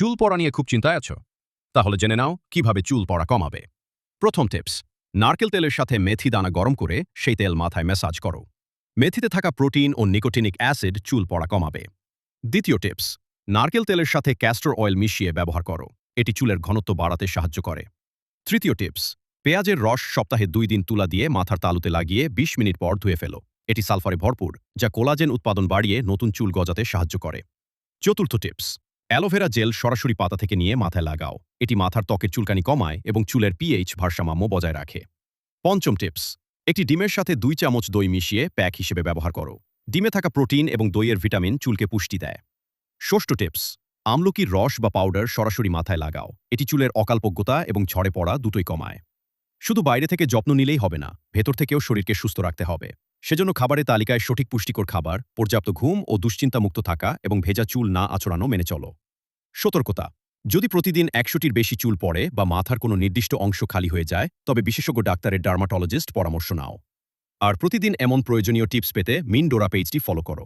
চুল পড়া নিয়ে খুব চিন্তায় আছো? তাহলে জেনে নাও কিভাবে চুল পড়া কমাবে। প্রথম টিপস, নারকেল তেলের সাথে মেথি দানা গরম করে সেই তেল মাথায় ম্যাসাজ করো। মেথিতে থাকা প্রোটিন ও নিকোটিনিক অ্যাসিড চুল পড়া কমাবে। দ্বিতীয় টিপস, নারকেল তেলের সাথে ক্যাস্টর অয়েল মিশিয়ে ব্যবহার করো। এটি চুলের ঘনত্ব বাড়াতে সাহায্য করে। তৃতীয় টিপস, পেঁয়াজের রস সপ্তাহে 2 দিন তুলা দিয়ে মাথার তালুতে লাগিয়ে 20 মিনিট পর ধুয়ে ফেলো। এটি সালফারে ভরপুর, যা কোলাজেন উৎপাদন বাড়িয়ে নতুন চুল গজাতে সাহায্য করে। চতুর্থ টিপস, অ্যালোভেরা জেল সরাসরি পাতা থেকে নিয়ে মাথায় লাগাও। এটি মাথার ত্বকের চুলকানি কমায় এবং চুলের পিএইচ ভারসাম্য বজায় রাখে। পঞ্চম টিপস, একটি ডিমের সাথে 2 চামচ দই মিশিয়ে প্যাক হিসেবে ব্যবহার করো। ডিমে থাকা প্রোটিন এবং দইয়ের ভিটামিন চুলকে পুষ্টি দেয়। ষষ্ঠ টিপস, আমলকির রস বা পাউডার সরাসরি মাথায় লাগাও। এটি চুলের অকালপজ্ঞতা এবং ঝরে পড়া দুটোই কমায়। শুধু বাইরে থেকে যত্ন নিলেই হবে না, ভেতর থেকেও শরীরকে সুস্থ রাখতে হবে। সেজন্য খাবারের তালিকায় সঠিক পুষ্টিকর খাবার, পর্যাপ্ত ঘুম ও দুশ্চিন্তামুক্ত থাকা এবং ভেজা চুল না আঁচড়ানো মেনে চলো। সতর্কতা, যদি প্রতিদিন 100টির বেশি চুল পড়ে বা মাথার কোনো নির্দিষ্ট অংশ খালি হয়ে যায়, তবে বিশেষজ্ঞ ডাক্তারের ডার্মাটোলজিস্ট পরামর্শ নাও। আর প্রতিদিন এমন প্রয়োজনীয় টিপস পেতে মিনডোরা পেজটি ফলো করো।